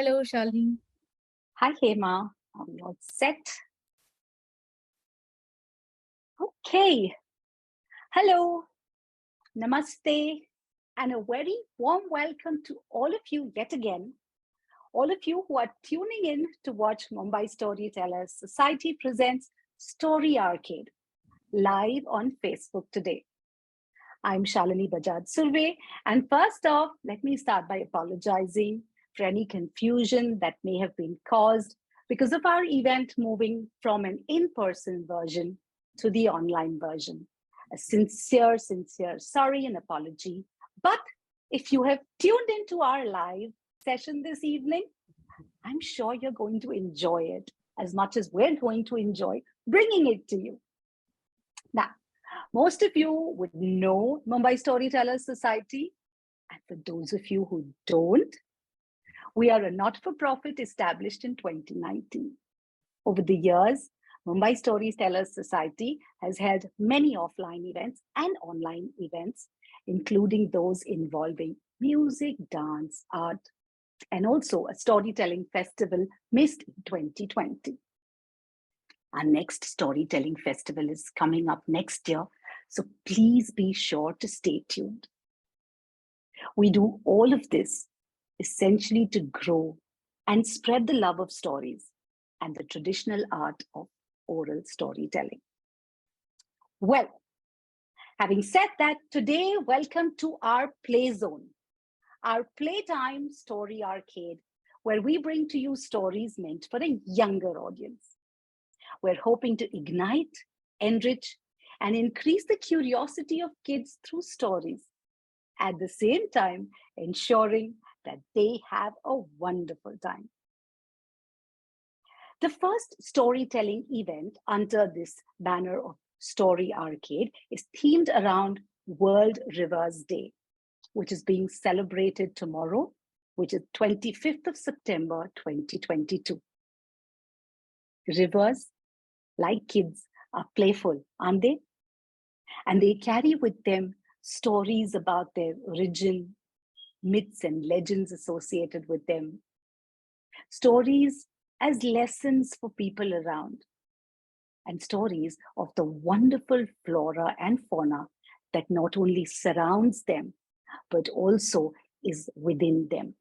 Hello, Shalini. Hi, Hema. Are we all set? Okay. Hello. Namaste. And a very warm welcome to all of you yet again. All of you who are tuning in to watch Mumbai Storytellers Society presents Story Arcade live on Facebook today. I'm Shalini Bajaj Surve. And first off, let me start by apologizing for any confusion that may have been caused because of our event moving from an in-person version to the online version. A sincere sorry and apology. But if you have tuned into our live session this evening, I'm sure you're going to enjoy it as much as we're going to enjoy bringing it to you. Now, most of you would know Mumbai Storytellers Society. And for those of you who don't, we are a not-for-profit established in 2019. Over the years, Mumbai Storytellers Society has held many offline events and online events, including those involving music, dance, art, and also a storytelling festival missed in 2020. Our next storytelling festival is coming up next year, so please be sure to stay tuned. We do all of this essentially to grow and spread the love of stories and the traditional art of oral storytelling. Well, having said that, today, welcome to our Play Zone, our playtime story arcade, where we bring to you stories meant for a younger audience. We're hoping to ignite, enrich, and increase the curiosity of kids through stories, at the same time ensuring that they have a wonderful time. The first storytelling event under this banner of Story Arcade is themed around World Rivers Day, which is being celebrated tomorrow, which is 25th of September, 2022. Rivers, like kids, are playful, aren't they? And they carry with them stories about their origin, myths and legends associated with them. Stories as lessons for people around, and stories of the wonderful flora and fauna that not only surrounds them, but also is within them.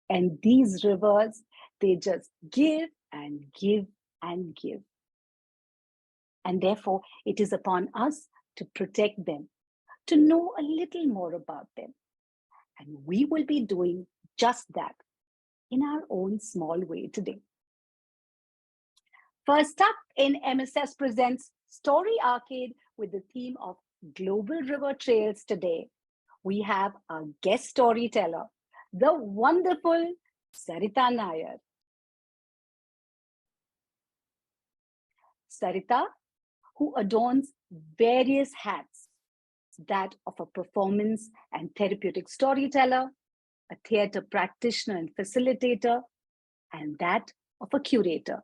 And these rivers, they just give and give and give. And therefore, it is upon us to protect them, to know a little more about them. And we will be doing just that in our own small way today. First up in MSS Presents Story Arcade with the theme of Global River Trails today, we have our guest storyteller, the wonderful Sarita Nair. Sarita, who adorns various hats, that of a performance and therapeutic storyteller, a theater practitioner and facilitator, and that of a curator.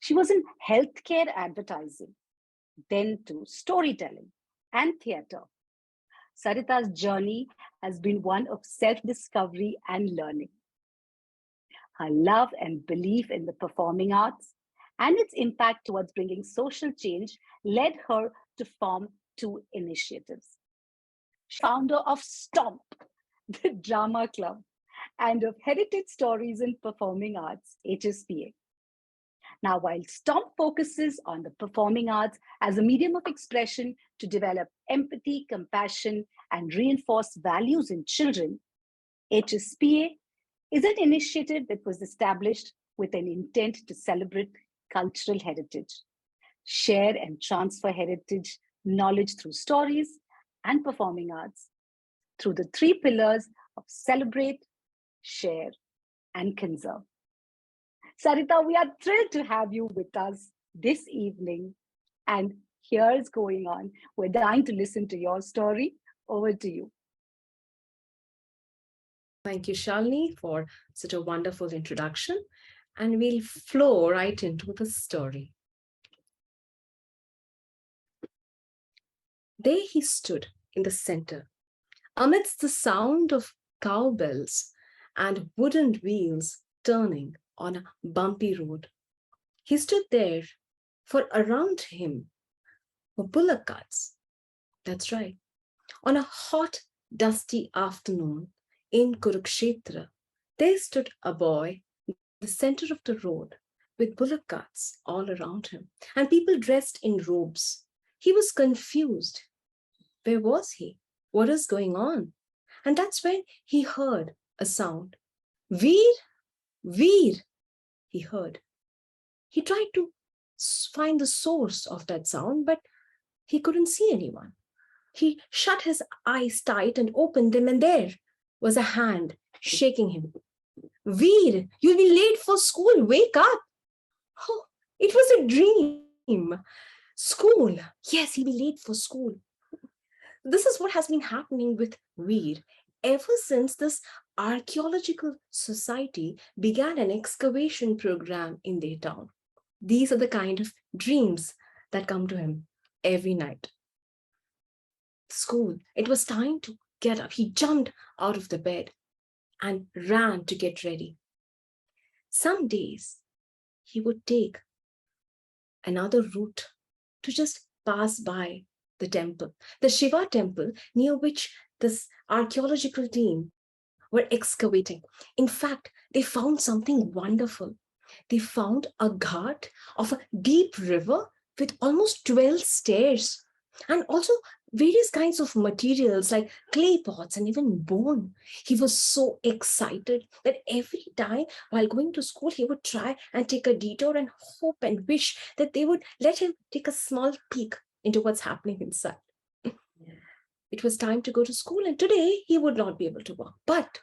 She was in healthcare advertising, then to storytelling and theater. Sarita's journey has been one of self-discovery and learning. Her love and belief in the performing arts and its impact towards bringing social change led her to form two initiatives. Founder of STOMP, the Drama Club, and of Heritage Stories in Performing Arts, HSPA. Now, while STOMP focuses on the performing arts as a medium of expression to develop empathy, compassion, and reinforce values in children, HSPA is an initiative that was established with an intent to celebrate cultural heritage, share and transfer heritage knowledge through stories and performing arts, through the three pillars of celebrate, share, and conserve. Sarita, we are thrilled to have you with us this evening. And here's going on. We're dying to listen to your story. Over to you. Thank you, Shalini, for such a wonderful introduction. And we'll flow right into the story. There he stood in the center, amidst the sound of cowbells and wooden wheels turning on a bumpy road. He stood there, for around him were bullock carts. That's right. On a hot, dusty afternoon in Kurukshetra, there stood a boy in the center of the road with bullock carts all around him and people dressed in robes. He was confused. Where was he? What is going on? And that's when he heard a sound. Veer, Veer, he heard. He tried to find the source of that sound, but he couldn't see anyone. He shut his eyes tight and opened them, and there was a hand shaking him. Veer, you'll be late for school. Wake up. Oh, it was a dream. School. Yes, he'll be late for school. This is what has been happening with Veer ever since this archaeological society began an excavation program in their town. These are the kind of dreams that come to him every night. School. It was time to get up. He jumped out of the bed and ran to get ready. Some days he would take another route to just pass by the temple, the Shiva temple, near which this archaeological team were excavating. In fact, they found something wonderful. They found a ghat of a deep river with almost 12 stairs and also various kinds of materials like clay pots and even bone. He was so excited that every time while going to school, he would try and take a detour and hope and wish that they would let him take a small peek into what's happening inside. It was time to go to school, and today he would not be able to walk, but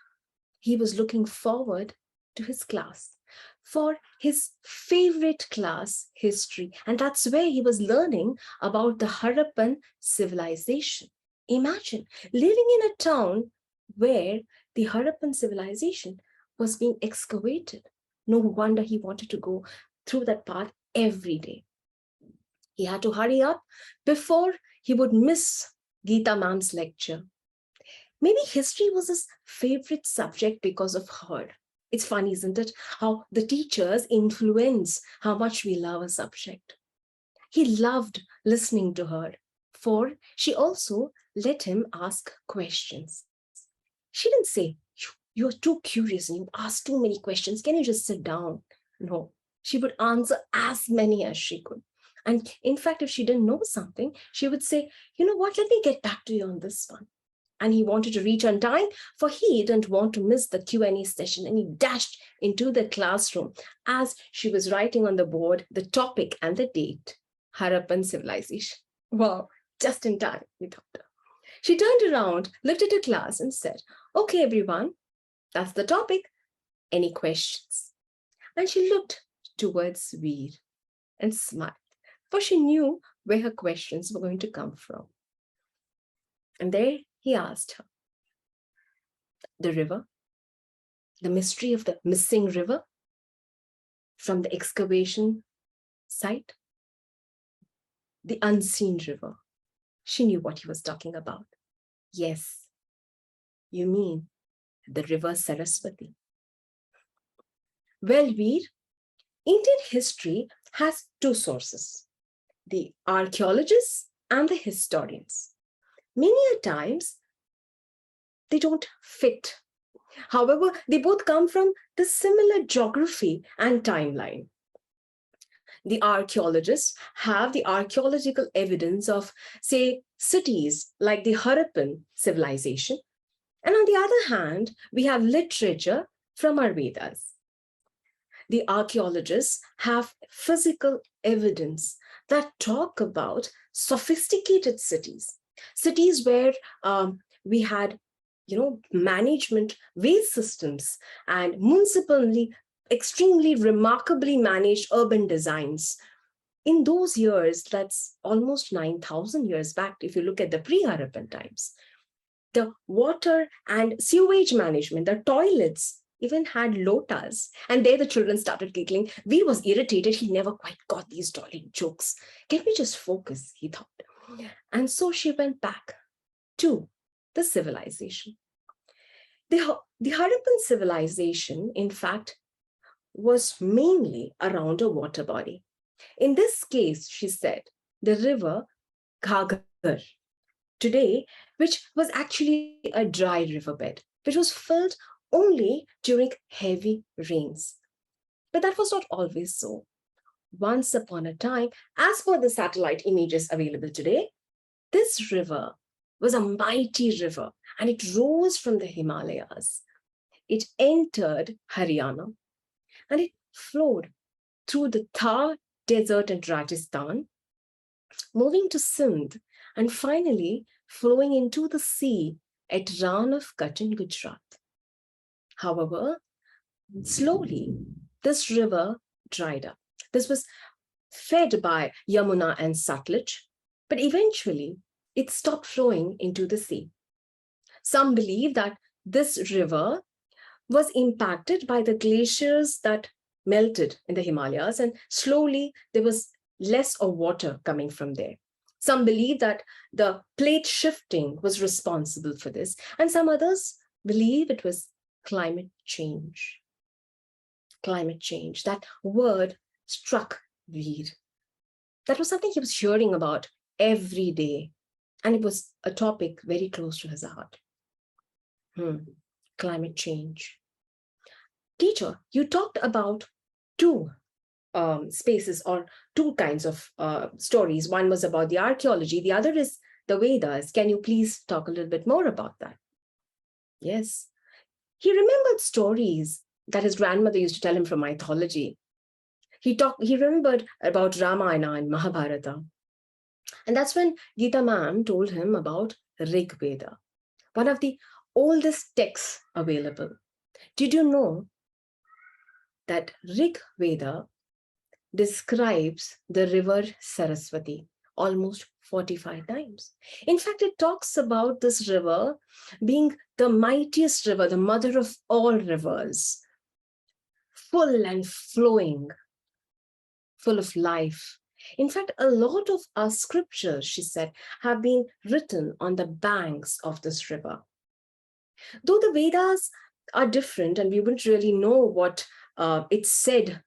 he was looking forward to his class, for his favorite class, history. And that's where he was learning about the Harappan civilization. Imagine living in a town where the Harappan civilization was being excavated. No wonder he wanted to go through that path every day. He had to hurry up before he would miss Geeta ma'am's lecture. Maybe history was his favorite subject because of her. It's funny, isn't it? How the teachers influence how much we love a subject. He loved listening to her, for she also let him ask questions. She didn't say, "You're too curious and you ask too many questions. Can you just sit down?" No, she would answer as many as she could. And in fact, if she didn't know something, she would say, "You know what, let me get back to you on this one." And he wanted to reach on time, for he didn't want to miss the Q&A session, and he dashed into the classroom as she was writing on the board the topic and the date, Harappan civilization. Wow, just in time, he thought. She turned around, looked at her class and said, "Okay, everyone, that's the topic. Any questions?" And she looked towards Veer and smiled, for she knew where her questions were going to come from. And there he asked her, the river, the mystery of the missing river from the excavation site, the unseen river. She knew what he was talking about. Yes, you mean the river Saraswati. Well, Veer, Indian history has two sources, the archaeologists and the historians. Many a times, they don't fit. However, they both come from the similar geography and timeline. The archaeologists have the archaeological evidence of, say, cities like the Harappan civilization. And on the other hand, we have literature from our Vedas. The archaeologists have physical evidence that talk about sophisticated cities, cities where we had management waste systems and municipally extremely remarkably managed urban designs. In those years, that's almost 9,000 years back, if you look at the pre-Harappan times, the water and sewage management, the toilets even had lotas. And there the children started giggling. We was irritated. He never quite got these toilet jokes. Can we just focus, he thought. And so she went back to the civilization. The Harappan civilization, in fact, was mainly around a water body. In this case, she said, the river Ghaggar, today, which was actually a dry riverbed, which was filled only during heavy rains. But that was not always so. Once upon a time, as per the satellite images available today, this river was a mighty river and it rose from the Himalayas. It entered Haryana and it flowed through the Thar desert in Rajasthan, moving to Sindh and finally flowing into the sea at Rann of Kutch in Gujarat. However, slowly this river dried up. This was fed by Yamuna and Satluj, but eventually it stopped flowing into the sea. Some believe that this river was impacted by the glaciers that melted in the Himalayas, and slowly there was less of water coming from there. Some believe that the plate shifting was responsible for this, and some others believe it was climate change. Climate change, that word struck Veer. That was something he was hearing about every day, and it was a topic very close to his heart. Climate change. Teacher, you talked about two spaces or two kinds of stories. One was about the archaeology, the other is the Vedas. Can you please talk a little bit more about that? Yes. He remembered stories that his grandmother used to tell him from mythology. He remembered about Ramayana and Mahabharata. And that's when Geeta ma'am told him about Rig Veda, one of the oldest texts available. Did you know that Rig Veda describes the river Saraswati almost 45 times? In fact, it talks about this river being the mightiest river, the mother of all rivers, full and flowing, full of life. In fact, a lot of our scriptures, she said, have been written on the banks of this river. Though the Vedas are different and we wouldn't really know what it said,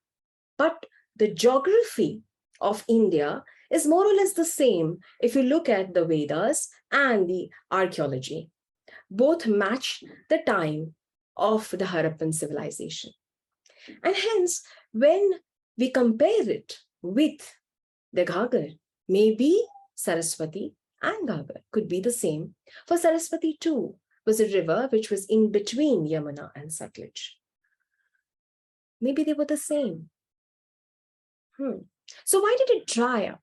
but the geography of India is more or less the same if you look at the Vedas and the archaeology. Both match the time of the Harappan civilization. And hence, when we compare it with the Ghaggar, maybe Saraswati and Ghaggar could be the same. For Saraswati too was a river which was in between Yamuna and Satluj. Maybe they were the same. So why did it dry up?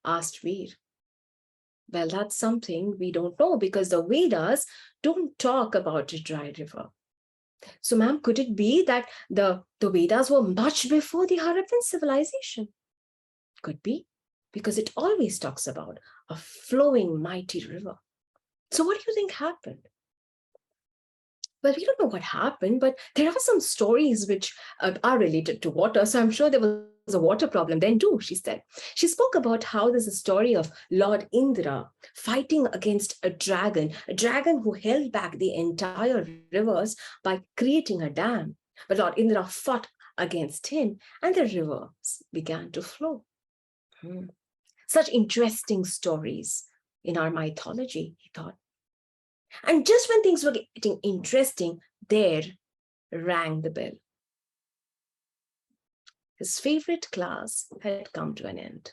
Asked Veer. Well, that's something we don't know because the Vedas don't talk about a dry river. So, ma'am, could it be that the Vedas were much before the Harappan civilization? Could be, because it always talks about a flowing mighty river. So what do you think happened? Well, we don't know what happened, but there are some stories which are related to water. So I'm sure there was a water problem then too, she said. She spoke about how there's a story of Lord Indra fighting against a dragon who held back the entire rivers by creating a dam. But Lord Indra fought against him and the rivers began to flow. Such interesting stories in our mythology, he thought. And just when things were getting interesting, there rang the bell. His favorite class had come to an end.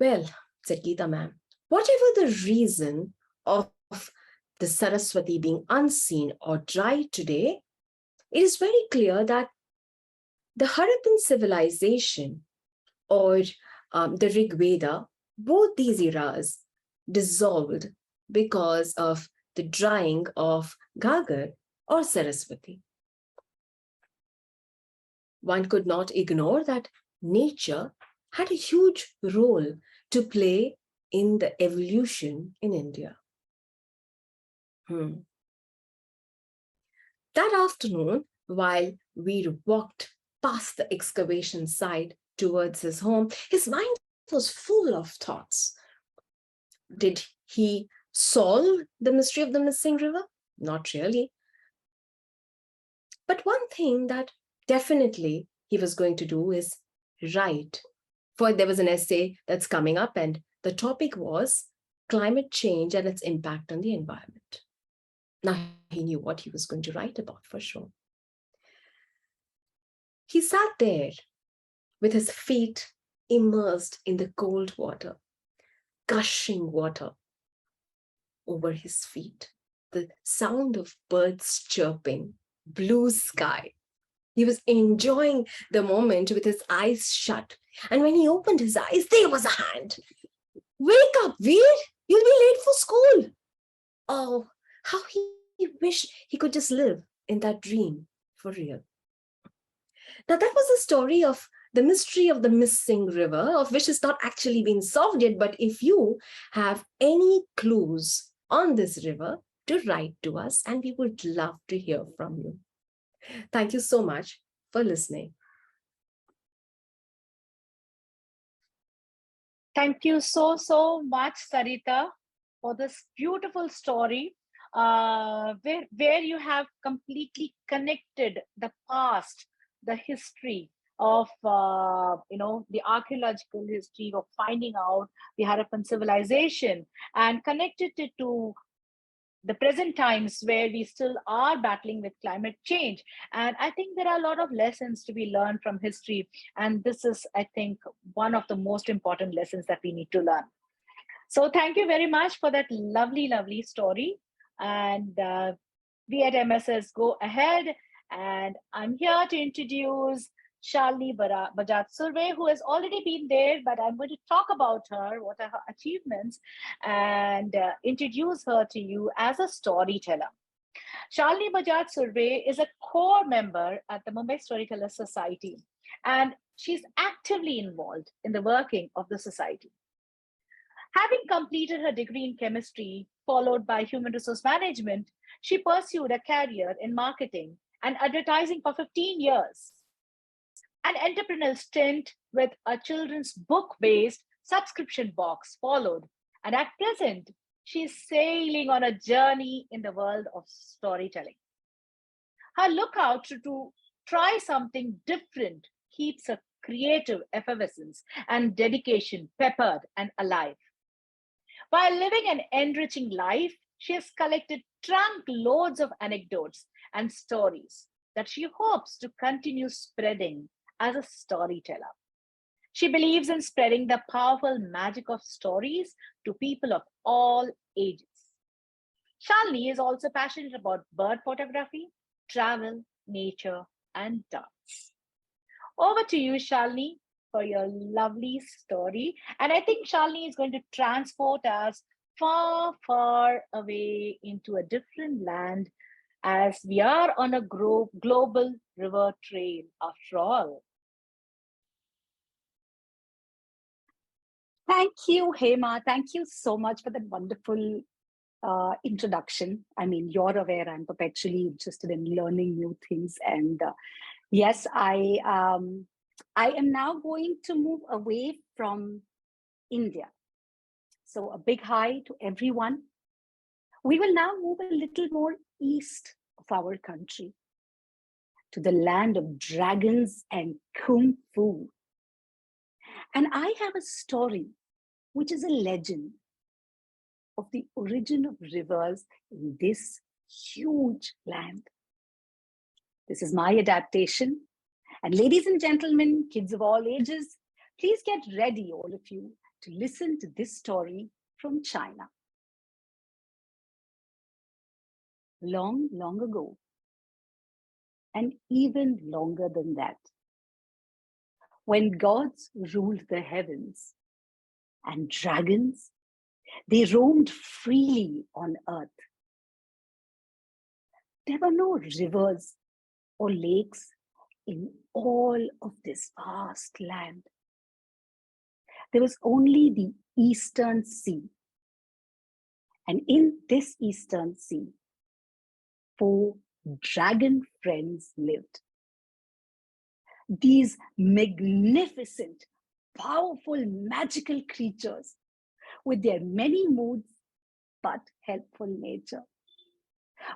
Well, said Geeta ma'am, whatever the reason of the Saraswati being unseen or dry today, it is very clear that the Harappan civilization or the Rig Veda, both these eras dissolved because of the drying of Ghaggar or Saraswati. One could not ignore that nature had a huge role to play in the evolution in India. That afternoon, while Veer walked past the excavation site towards his home, his mind was full of thoughts. Did he solve the mystery of the missing river? Not really. But one thing that definitely he was going to do is write. For there was an essay that's coming up, and the topic was climate change and its impact on the environment. Now he knew what he was going to write about for sure. He sat there with his feet immersed in the cold water, gushing water over his feet, the sound of birds chirping, blue sky. He was enjoying the moment with his eyes shut. And when he opened his eyes, there was a hand. Wake up, Veer! You'll be late for school. Oh, how he wished he could just live in that dream for real. Now, that was the story of the mystery of the missing river, of which has not actually been solved yet. But if you have any clues on this river, to write to us, and we would love to hear from you. Thank you so much for listening. Thank you so much, Sarita, for this beautiful story where you have completely connected the past, the history of the archaeological history of finding out the Harappan civilization, and connected it to the present times where we still are battling with climate change. And I think there are a lot of lessons to be learned from history. And this is, I think, one of the most important lessons that we need to learn. So thank you very much for that lovely story. And we at MSS go ahead. And I'm here to introduce Shalini Bajaj Surve, who has already been there, but I'm going to talk about her, what are her achievements, and introduce her to you as a storyteller. Shalini Bajaj Surve is a core member at the Mumbai Storyteller Society, and she's actively involved in the working of the society. Having completed her degree in chemistry, followed by human resource management, she pursued a career in marketing and advertising for 15 years. An entrepreneurial stint with a children's book-based subscription box followed, and at present, she's sailing on a journey in the world of storytelling. Her lookout to try something different keeps her creative effervescence and dedication peppered and alive. While living an enriching life, she has collected trunk loads of anecdotes and stories that she hopes to continue spreading as a storyteller. She believes in spreading the powerful magic of stories to people of all ages. Shalini is also passionate about bird photography, travel, nature, and dance. Over to you, Shalini, for your lovely story. And I think Shalini is going to transport us far away into a different land, as we are on a global river trail after all. Thank you, Hema. Thank you so much for that wonderful introduction. I mean, you're aware I'm perpetually interested in learning new things. And yes, I am now going to move away from India. So a big hi to everyone. We will now move a little more east of our country, to the land of dragons and kung fu. And I have a story, which is a legend of the origin of rivers in this huge land. This is my adaptation. And ladies and gentlemen, kids of all ages, please get ready, all of you, to listen to this story from China. Long ago, and even longer than that, when gods ruled the heavens and dragons, they roamed freely on earth. There were no rivers or lakes in all of this vast land. There was only the Eastern Sea. And in this Eastern Sea, 4 dragon friends lived. These magnificent, powerful, magical creatures with their many moods but helpful nature.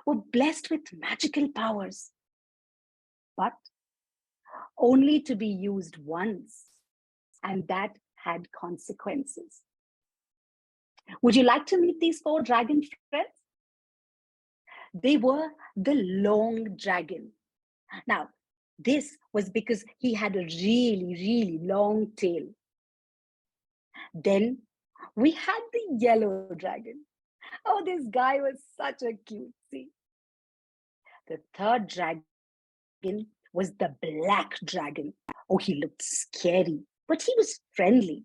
were blessed with magical powers, but only to be used once, and that had consequences. Would you like to meet these 4 dragon friends? They were the long dragon. Now, this was because he had a really long tail. Then we had the yellow dragon. Oh, this guy was such a cutie. The 3rd dragon was the black dragon. Oh, he looked scary, but he was friendly.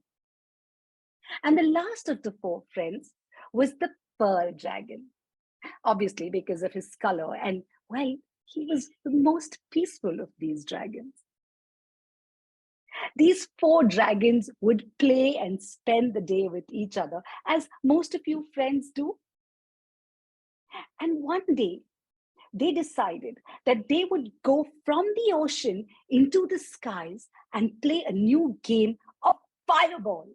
And the last of the 4 friends was the pearl dragon, obviously because of his color. And well, he was the most peaceful of these dragons. These 4 dragons would play and spend the day with each other, as most of you friends do. And one day, they decided that they would go from the ocean into the skies and play a new game of fireball.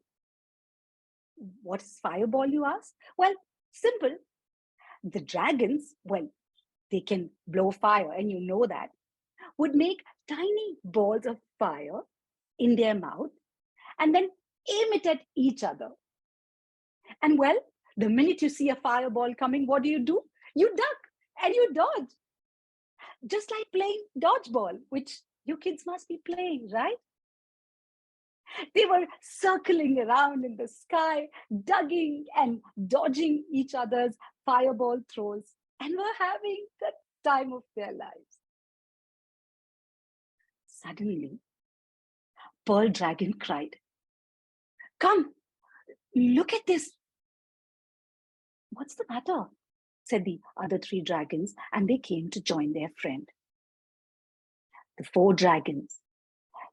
What is fireball, you ask? Well, simple. The dragons, well, they can blow fire, and you know that, would make tiny balls of fire in their mouth and then aim it at each other. And well, the minute you see a fireball coming, what do? You duck and you dodge. Just like playing dodgeball, which you kids must be playing, right? They were circling around in the sky, ducking and dodging each other's fireball throws, and were having the time of their lives. Suddenly, Pearl Dragon cried, "Come, look at this." "What's the matter?" said the other 3 dragons, and they came to join their friend. The 4 dragons,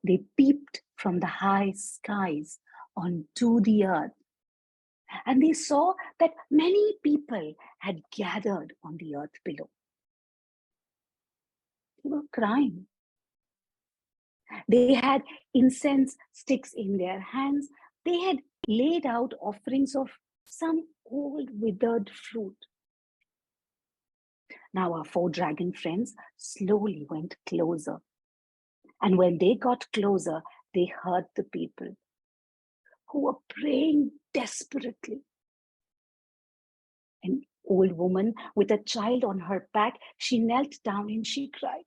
they peeped from the high skies onto the earth, and they saw that many people had gathered on the earth below. They were crying. They had incense sticks in their hands. They had laid out offerings of some old withered fruit. Now our 4 dragon friends slowly went closer. And when they got closer, they heard the people who were praying desperately. An old woman with a child on her back, she knelt down and she cried,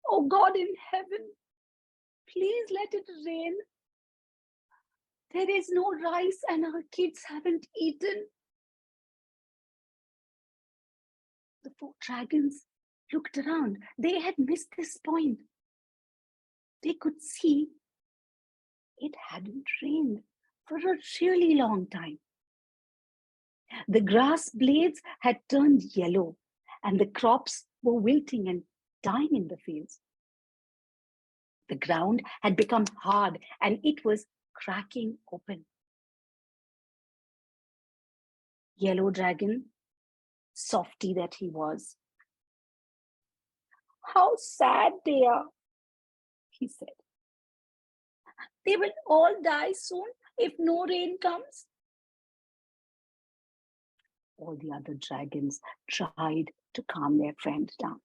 "Oh God in heaven, please let it rain. There is no rice and our kids haven't eaten." The 4 dragons looked around. They had missed this point. They could see it hadn't rained for a really long time. The grass blades had turned yellow and the crops were wilting and dying in the fields. The ground had become hard and it was cracking open. Yellow Dragon, softy that he was, "How sad they are," he said. "They will all die soon if no rain comes." All the other dragons tried to calm their friend down.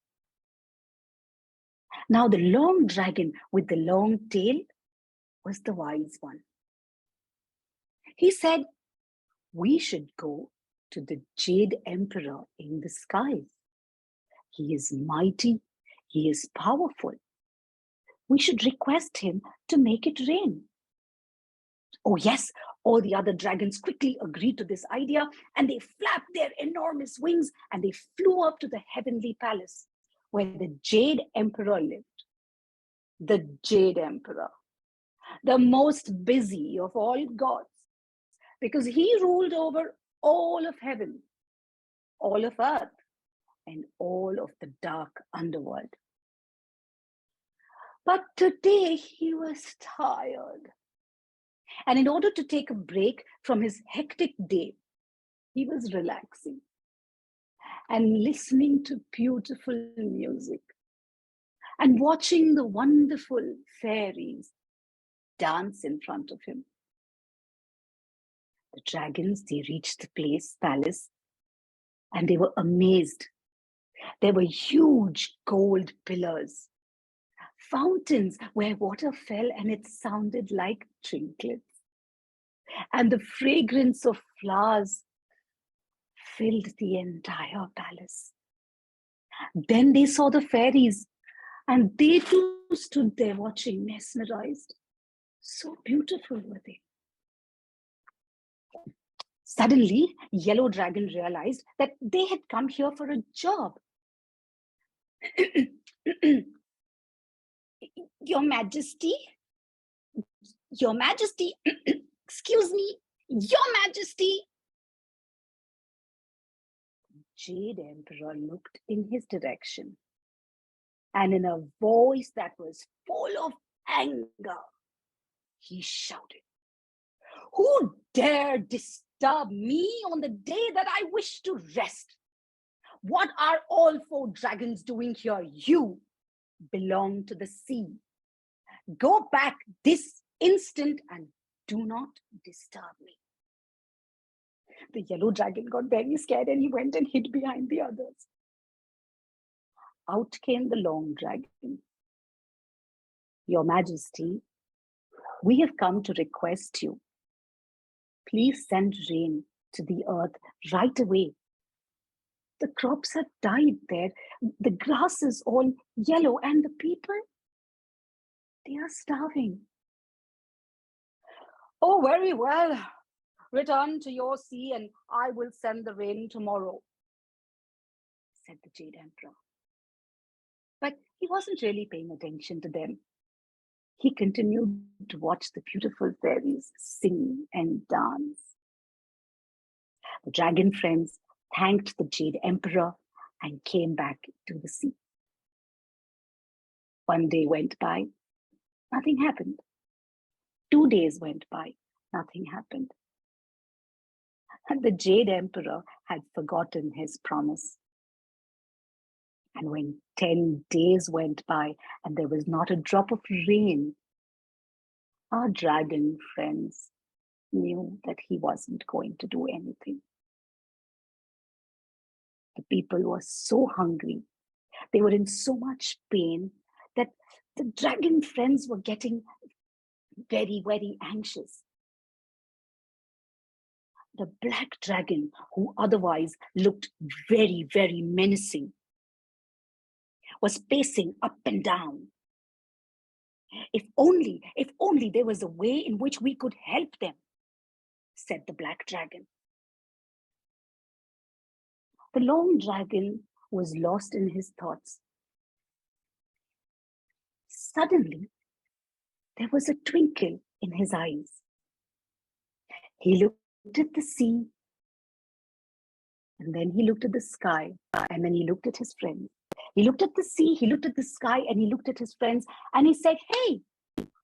Now the long dragon with the long tail was the wise one. He said, "We should go to the Jade Emperor in the skies. He is mighty, he is powerful. We should request him to make it rain." Oh yes, all the other dragons quickly agreed to this idea, and they flapped their enormous wings and they flew up to the heavenly palace where the Jade Emperor lived. The Jade Emperor, the most busy of all gods, because he ruled over all of heaven, all of earth, and all of the dark underworld. But today he was tired. And in order to take a break from his hectic day, he was relaxing and listening to beautiful music and watching the wonderful fairies dance in front of him. The dragons, they reached the palace, and they were amazed. There were huge gold pillars, fountains where water fell and it sounded like trinkets, and the fragrance of flowers filled the entire palace. Then they saw the fairies, and they too stood there watching, mesmerized. So beautiful were they. Suddenly, Yellow Dragon realized that they had come here for a job. Your Majesty, Your Majesty, excuse me, Your Majesty. Jade Emperor looked in his direction, and in a voice that was full of anger, he shouted, "Who dare disturb me on the day that I wish to rest? What are all 4 dragons doing here? You belong to the sea. Go back this instant and do not disturb me." The Yellow Dragon got very scared and he went and hid behind the others. Out came the Long Dragon. "Your Majesty, we have come to request you. Please send rain to the earth right away. The crops have died there. The grass is all yellow and the people, they are starving." "Oh, very well. Return to your sea and I will send the rain tomorrow," said the Jade Emperor. But he wasn't really paying attention to them. He continued to watch the beautiful fairies sing and dance. The dragon friends thanked the Jade Emperor and came back to the sea. One day went by, nothing happened. 2 days went by, nothing happened. And the Jade Emperor had forgotten his promise. And when 10 days went by and there was not a drop of rain, our dragon friends knew that he wasn't going to do anything. The people were so hungry, they were in so much pain that the dragon friends were getting very, very anxious. The black dragon, who otherwise looked very, very menacing, was pacing up and down. If only there was a way in which we could help them," said the black dragon. The Long Dragon was lost in his thoughts. Suddenly, there was a twinkle in his eyes. He looked at the sea, and then he looked at the sky, and then he looked at his friends. He looked at the sea, he looked at the sky, and he looked at his friends, and he said, "Hey,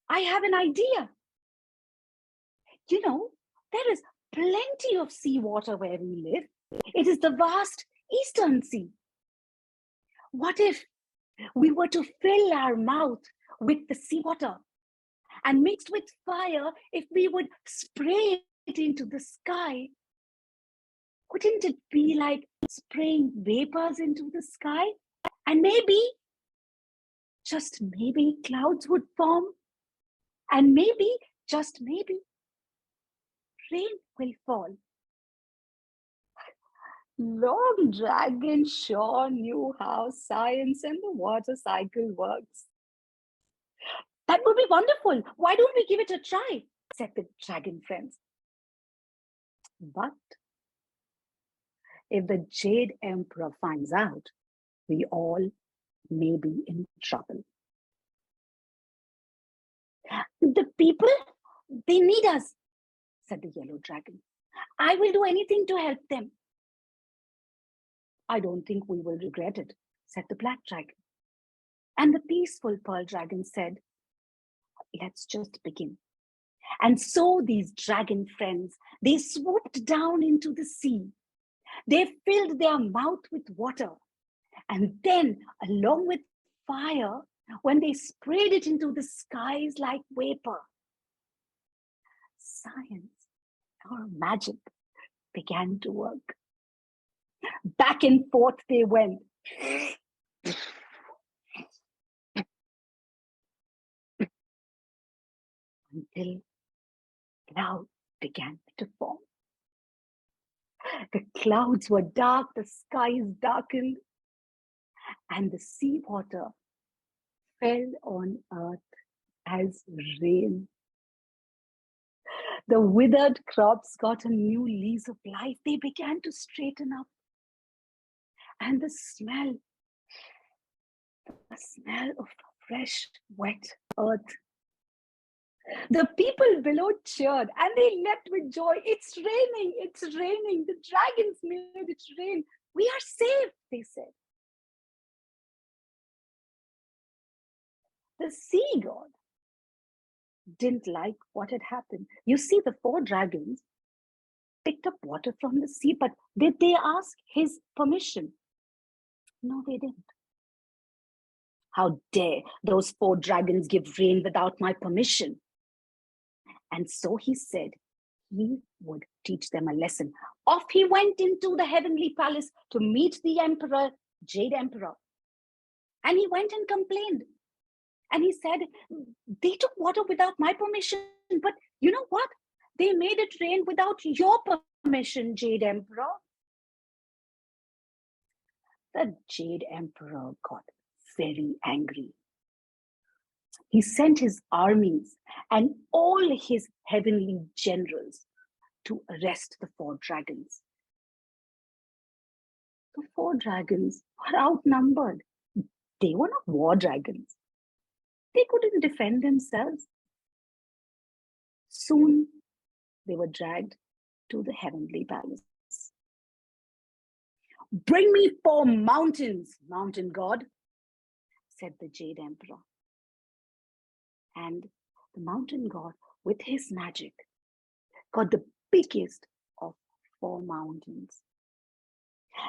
I have an idea. You know, there is plenty of seawater where we live. It is the vast Eastern Sea. What if we were to fill our mouth with the seawater and mixed with fire, if we would spray it into the sky? Wouldn't it be like spraying vapors into the sky? And maybe, just maybe, clouds would form. And maybe, just maybe, rain will fall." Long Dragon sure knew how science and the water cycle works. "That would be wonderful. Why don't we give it a try?" said the dragon friends. But if the Jade Emperor finds out, we all may be in trouble. "The people, they need us," said the Yellow Dragon. "I will do anything to help them." "I don't think we will regret it," said the Black Dragon. And the peaceful Pearl Dragon said, "Let's just begin." And so these dragon friends, they swooped down into the sea. They filled their mouth with water. And then, along with fire, when they sprayed it into the skies like vapor, science or magic began to work. Back and forth they went. Until clouds began to form. The clouds were dark, the skies darkened, and the seawater fell on earth as rain. The withered crops got a new lease of life. They began to straighten up. And the smell of fresh, wet earth. The people below cheered and they leapt with joy. It's raining, it's raining. The dragons made it rain. We are safe, they said. The sea god didn't like what had happened. You see, the 4 dragons picked up water from the sea, but did they ask his permission? No, they didn't. How dare those 4 dragons give rain without my permission? And so he said he would teach them a lesson. Off he went into the heavenly palace to meet the emperor, Jade Emperor. And he went and complained. And he said, they took water without my permission, but you know what? They made it rain without your permission, Jade Emperor. The Jade Emperor got very angry. He sent his armies and all his heavenly generals to arrest the 4 dragons. The 4 dragons were outnumbered. They were not war dragons. They couldn't defend themselves. Soon, they were dragged to the heavenly palace. Bring me 4 mountains, mountain god, said the Jade Emperor. And the mountain god, with his magic, got the biggest of 4 mountains.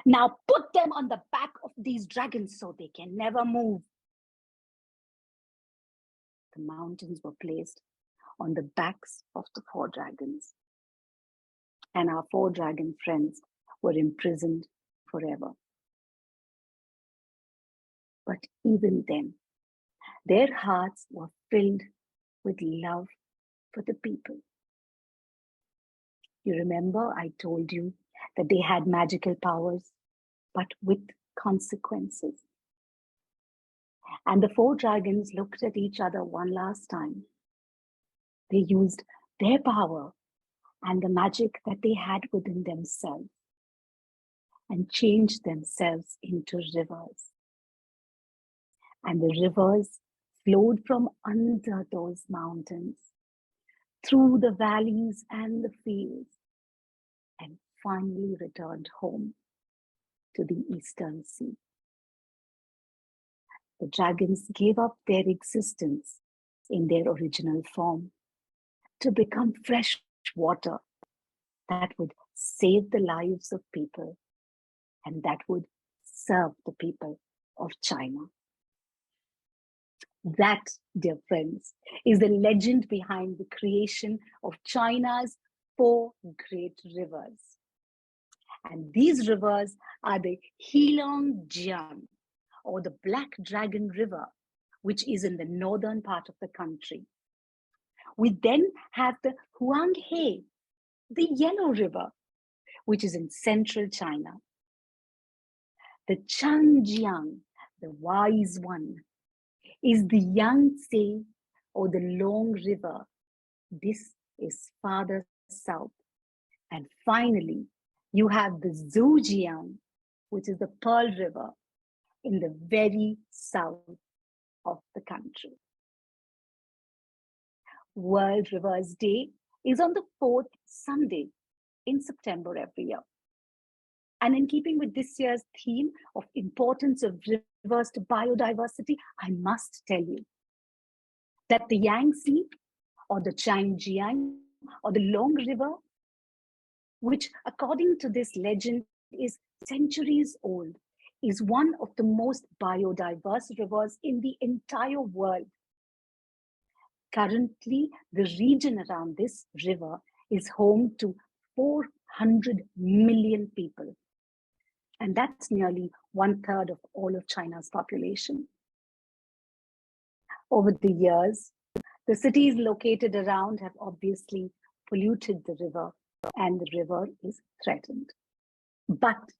Now put them on the back of these dragons so they can never move. The mountains were placed on the backs of the 4 dragons. And our 4 dragon friends were imprisoned forever. But even then, their hearts were filled with love for the people. You remember I told you that they had magical powers, but with consequences. And the 4 dragons looked at each other one last time. They used their power and the magic that they had within themselves and changed themselves into rivers. And the rivers flowed from under those mountains, through the valleys and the fields, and finally returned home to the Eastern Sea. The dragons gave up their existence in their original form to become fresh water that would save the lives of people and that would serve the people of China. That, dear friends, is the legend behind the creation of China's 4 great rivers. And these rivers are the Heilongjiang, or the Black Dragon River, which is in the northern part of the country. We then have the Huanghe, the Yellow River, which is in central China. The Changjiang, the Wise One, is the Yangtze, or the Long River. This is farther south. And finally, you have the Zhujiang, which is the Pearl River, in the very south of the country. World Rivers Day is on the 4th Sunday in September every year. And in keeping with this year's theme of importance of rivers to biodiversity, I must tell you that the Yangtze, or the Changjiang, or the Long River, which according to this legend is centuries old, is one of the most biodiverse rivers in the entire world. Currently, the region around this river is home to 400 million people. And that's nearly 1/3 of all of China's population. Over the years, the cities located around have obviously polluted the river, and the river is threatened. But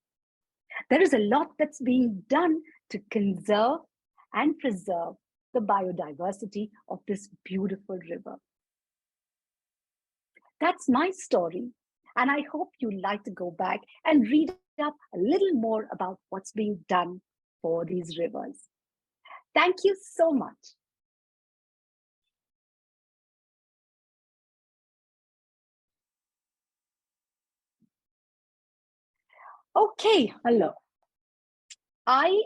there is a lot that's being done to conserve and preserve the biodiversity of this beautiful river. That's my story, and I hope you'd like to go back and read up a little more about what's being done for these rivers. Thank you so much. Okay, hello. I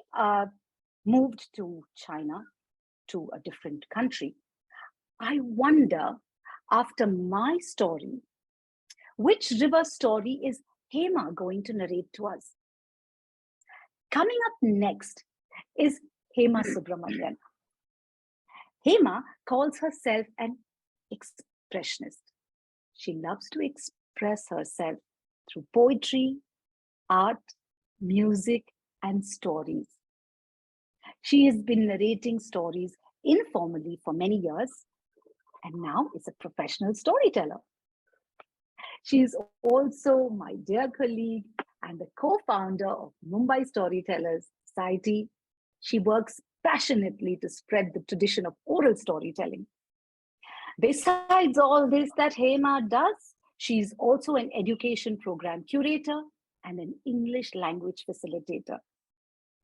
moved to China, to a different country. I wonder, after my story, which river story is Hema going to narrate to us? Coming up next is Hema Subramanian. Hema calls herself an expressionist. She loves to express herself through poetry, art, music, and stories. She has been narrating stories informally for many years and now is a professional storyteller. She is also my dear colleague and the co-founder of Mumbai Storytellers Society. She works passionately to spread the tradition of oral storytelling. Besides all this that Hema does, she's also an education program curator and an English language facilitator.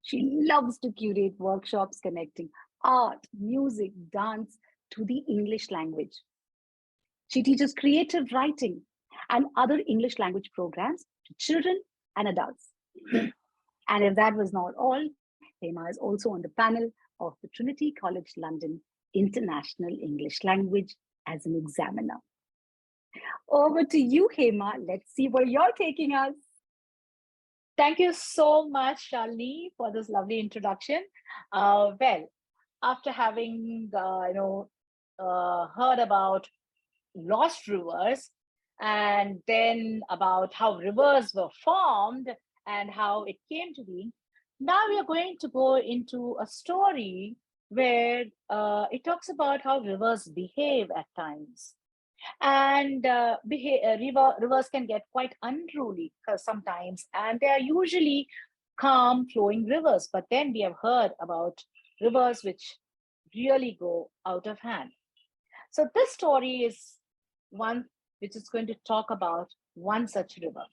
She loves to curate workshops connecting art, music, dance to the English language. She teaches creative writing and other English language programs to children and adults. And if that was not all, Hema is also on the panel of the Trinity College London International English Language as an examiner. Over to you, Hema. Let's see where you're taking us. Thank you so much, Shalini, for this lovely introduction. Well, after having heard about lost rivers, and then about how rivers were formed and how it came to be, now we are going to go into a story where it talks about how rivers behave at times. And rivers can get quite unruly sometimes, and they are usually calm flowing rivers, but then we have heard about rivers which really go out of hand. So this story is one which is going to talk about one such river.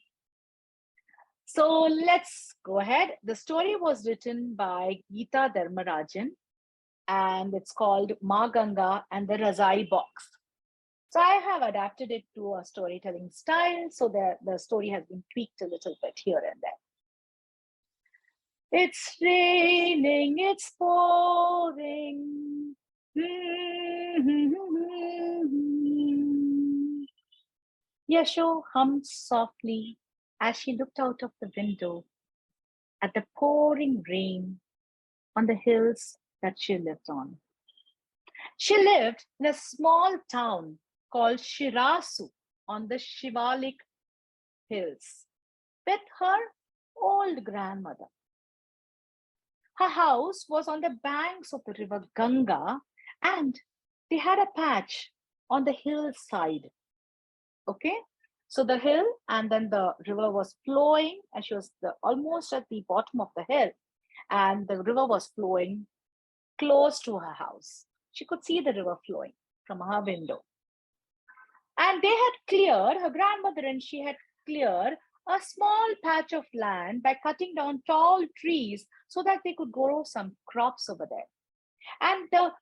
So let's go ahead. The story was written by Geeta Dharmarajan, and it's called Ma Ganga and the Razai Box. So I have adapted it to a storytelling style, so that the story has been tweaked a little bit here and there. It's raining, it's pouring. Yasho hummed softly as she looked out of the window at the pouring rain on the hills that she lived on. She lived in a small town called Shirasu on the Shivalik hills with her old grandmother. Her house was on the banks of the river Ganga, and they had a patch on the hillside. Okay, so the hill and then the river was flowing, and she was almost at the bottom of the hill, and the river was flowing close to her house. She could see the river flowing from her window. And they had cleared, her grandmother and she had cleared a small patch of land by cutting down tall trees so that they could grow some crops over there. And the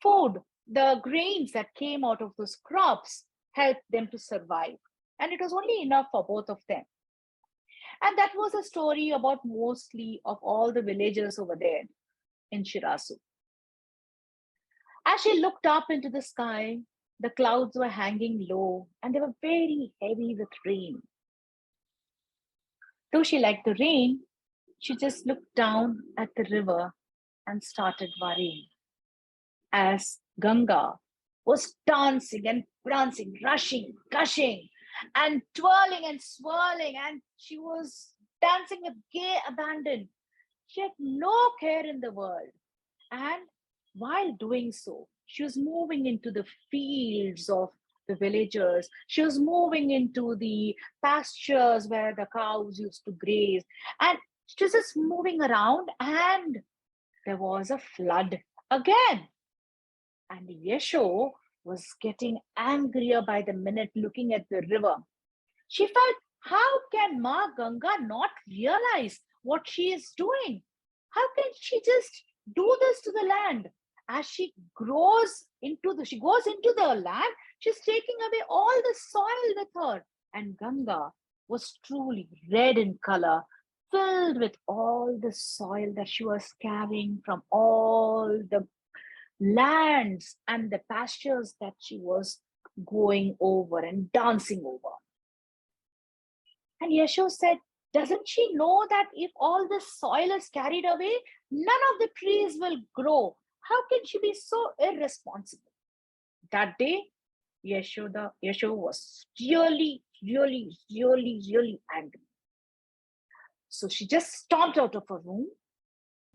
food, the grains that came out of those crops helped them to survive. And it was only enough for both of them. And that was a story about mostly of all the villagers over there in Shirasu. As she looked up into the sky, the clouds were hanging low and they were very heavy with rain. Though she liked the rain, she just looked down at the river and started worrying. As Ganga was dancing and prancing, rushing, gushing, and twirling and swirling, and she was dancing with gay abandon. She had no care in the world. And while doing so, she was moving into the fields of the villagers. She was moving into the pastures where the cows used to graze. And she was just moving around, and there was a flood again. And Yesho was getting angrier by the minute looking at the river. She felt, how can Ma Ganga not realize what she is doing? How can she just do this to the land? As she goes into the land, she's taking away all the soil with her. And Ganga was truly red in color, filled with all the soil that she was carrying from all the lands and the pastures that she was going over and dancing over. And Yesho said, doesn't she know that if all the soil is carried away, none of the trees will grow? How can she be so irresponsible? That day, Yesho was really, really, really, really angry. So she just stomped out of her room,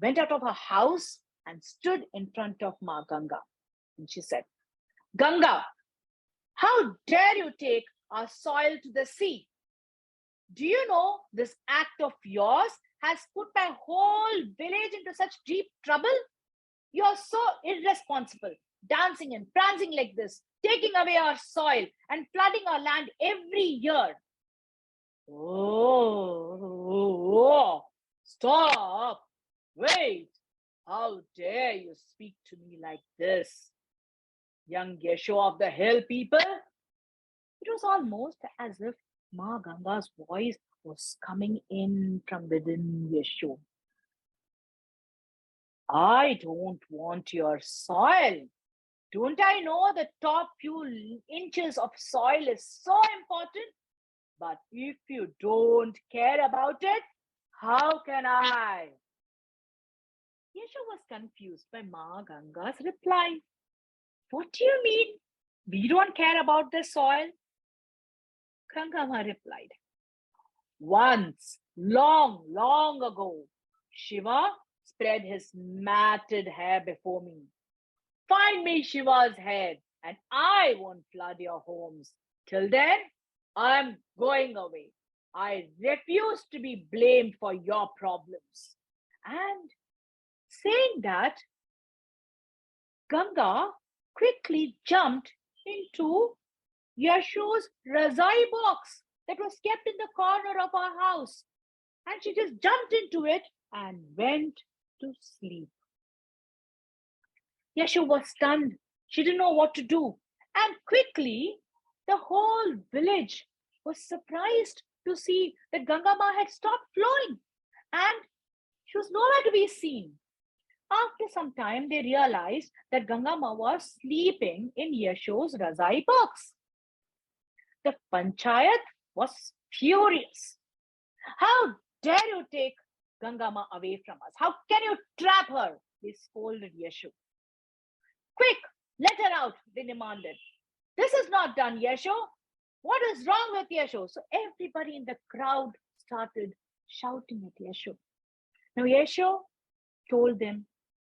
went out of her house, and stood in front of Ma Ganga. And she said, Ganga, how dare you take our soil to the sea? Do you know this act of yours has put my whole village into such deep trouble? You're so irresponsible, dancing and prancing like this, taking away our soil and flooding our land every year. Oh, stop. Wait. How dare you speak to me like this? Young Yesho of the hill people? It was almost as if Ma Ganga's voice was coming in from within Yesho. I don't want your soil. Don't I know the top few inches of soil is so important? But if you don't care about it, how can I? Yesho was confused by Ma Ganga's reply. What do you mean? We don't care about the soil? Gangama replied. Once, long, long ago, Shiva spread his matted hair before me. Find me Shiva's head, and I won't flood your homes. Till then, I'm going away. I refuse to be blamed for your problems. And saying that, Ganga quickly jumped into Yesho's Razai box that was kept in the corner of our house. And she just jumped into it and went to sleep. Yesho was stunned. She didn't know what to do. And quickly, the whole village was surprised to see that Gangama had stopped flowing and she was nowhere to be seen. After some time, they realized that Gangama was sleeping in Yesho's Razai box. The panchayat was furious. How dare you take Gangama away from us? How can you trap her? They scolded Yesho. Quick, let her out, they demanded. This is not done, Yesho. What is wrong with Yesho? So everybody in the crowd started shouting at Yesho. Now Yesho told them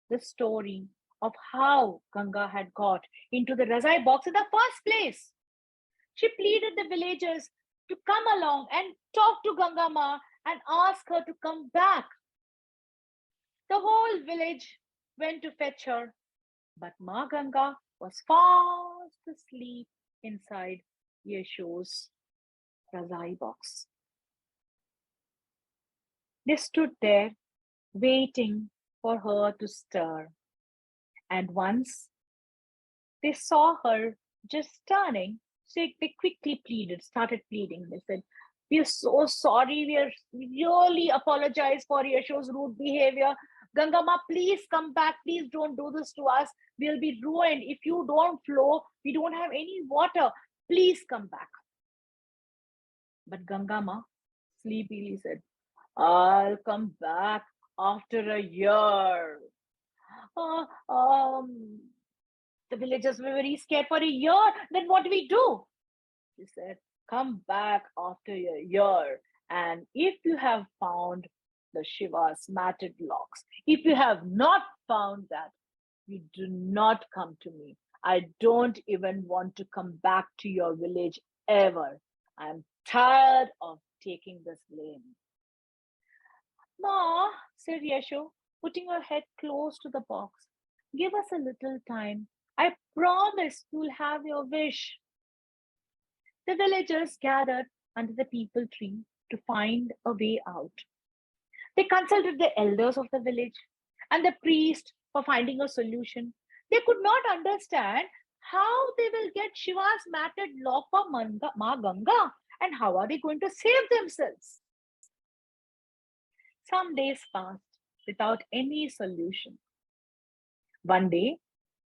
the story of how Ganga had got into the Razai box in the first place. She pleaded the villagers to come along and talk to Gangama and ask her to come back. The whole village went to fetch her, but Ma Ganga was fast asleep inside Yesho's Razai box. They stood there waiting for her to stir. And once they saw her just turning, so they quickly started pleading. They said, we are so sorry. We really apologize for Yesho's rude behavior. Gangama, please come back. Please don't do this to us. We'll be ruined. If you don't flow, we don't have any water. Please come back. But Gangama sleepily said, I'll come back after a year. The villagers were very scared. For a year, then what do we do? She said, come back after a year And if you have found the Shiva's matted locks, if you have not found that, you do not come to me. I don't even want to come back to your village ever. I'm tired of taking this blame. Ma, said Yasho, putting her head close to the box. Give us a little time. I promise you'll have your wish. The villagers gathered under the peepal tree to find a way out. They consulted the elders of the village and the priest for finding a solution. They could not understand how they will get Shiva's matted lock for Ma Ganga, and how are they going to save themselves. Some days passed without any solution. One day,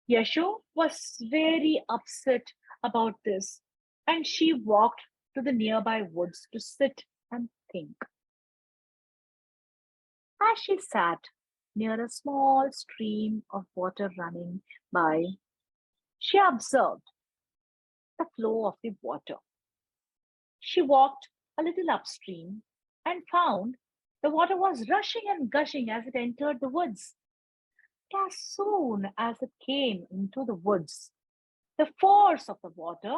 Yasho was very upset about this, and she walked to the nearby woods to sit and think. As she sat near a small stream of water running by, she observed the flow of the water. She walked a little upstream and found the water was rushing and gushing as it entered the woods. As soon as it came into the woods, the force of the water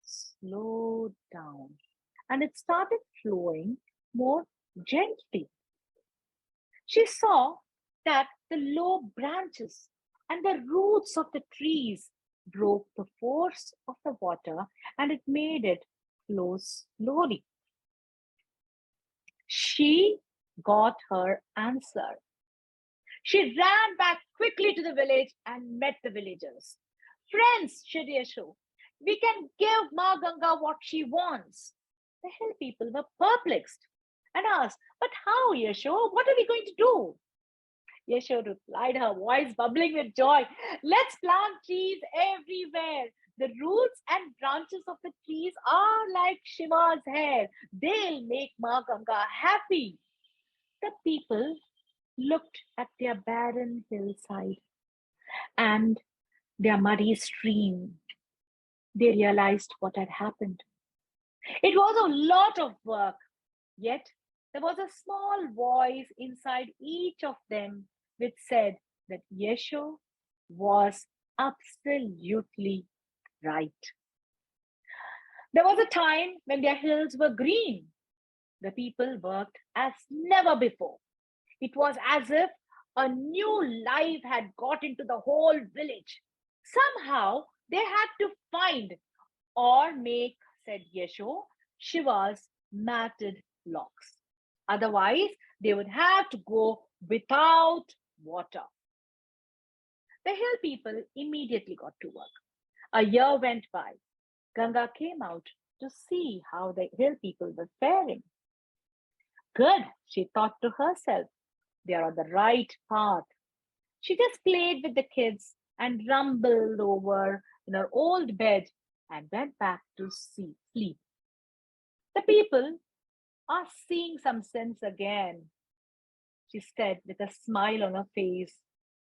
slowed down and it started flowing more gently. She saw that the low branches and the roots of the trees broke the force of the water and it made it flow slowly. She got her answer. She ran back quickly to the village and met the villagers. Friends, said Yasho, we can give Ma Ganga what she wants. The hill people were perplexed and asked, but how, Yasho? What are we going to do? Yasho replied, her voice bubbling with joy, let's plant trees everywhere. The roots and branches of the trees are like Shiva's hair. They'll make Ma Ganga happy. The people looked at their barren hillside and their muddy stream. They realized what had happened. It was a lot of work, yet there was a small voice inside each of them which said that Yasho was absolutely right. There was a time when their hills were green. The people worked as never before. It was as if a new life had got into the whole village. Somehow they had to find or make, said Yasho, Shiva's matted locks. Otherwise, they would have to go without water. The hill people immediately got to work. A year went by. Ganga came out to see how the hill people were faring. Good, she thought to herself. They are on the right path. She just played with the kids and rumbled over in her old bed and went back to sleep. The people are seeing some sense again, she said with a smile on her face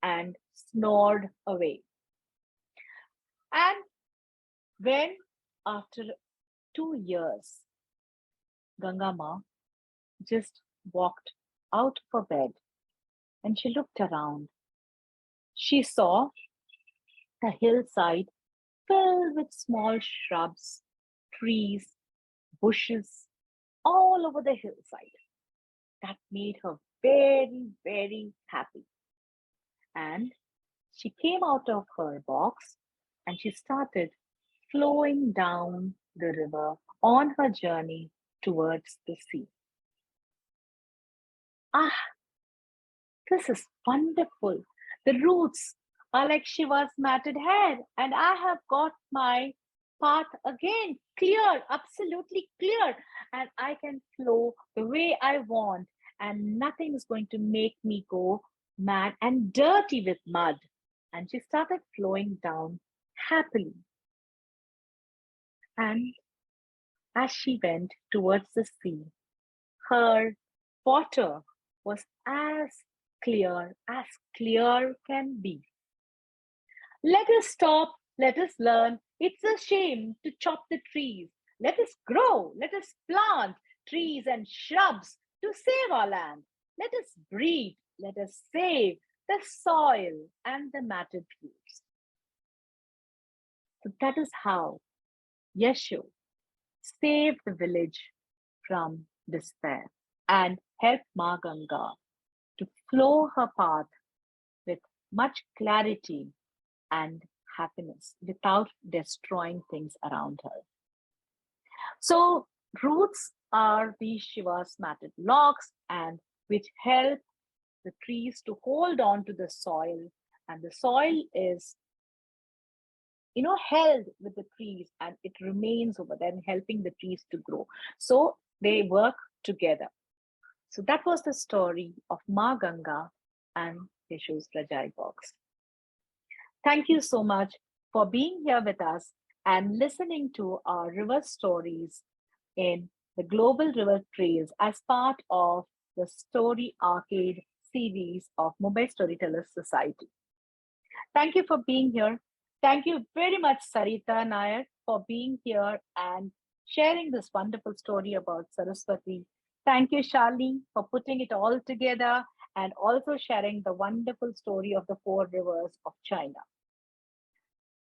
and snored away. And when, after 2 years, Gangama just walked out of her bed and she looked around, she saw the hillside filled with small shrubs, trees, bushes all over the hillside. That made her very, very happy. And she came out of her box and she started flowing down the river on her journey towards the sea. Ah, this is wonderful. The roots are like Shiva's matted hair, and I have got my path again clear, absolutely clear, and I can flow the way I want, and nothing is going to make me go mad and dirty with mud. And she started flowing down happily. And as she went towards the sea, her water was as clear can be. Let us stop, let us learn. It's a shame to chop the trees. Let us grow, let us plant. trees and shrubs to save our land. Let us breathe, let us save the soil and the matted fields. So that is how Yashu saved the village from despair and helped Ma Ganga to flow her path with much clarity and happiness without destroying things around her. So, roots are these Shiva's matted logs and which help the trees to hold on to the soil, and the soil is held with the trees and it remains over there, helping the trees to grow. So they work together. So that was the story of Ma Ganga and Yashu's Rajai box. Thank you so much for being here with us and listening to our river stories in the Global River Trails as part of the Story Arcade series of Mumbai Storytellers Society. Thank you for being here. Thank you very much, Sarita Nair, for being here and sharing this wonderful story about Saraswati. Thank you, Shalini, for putting it all together and also sharing the wonderful story of the 4 rivers of China.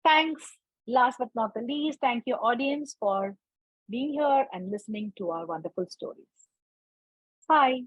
Thanks, last but not the least, thank you, audience, for being here and listening to our wonderful stories. Bye.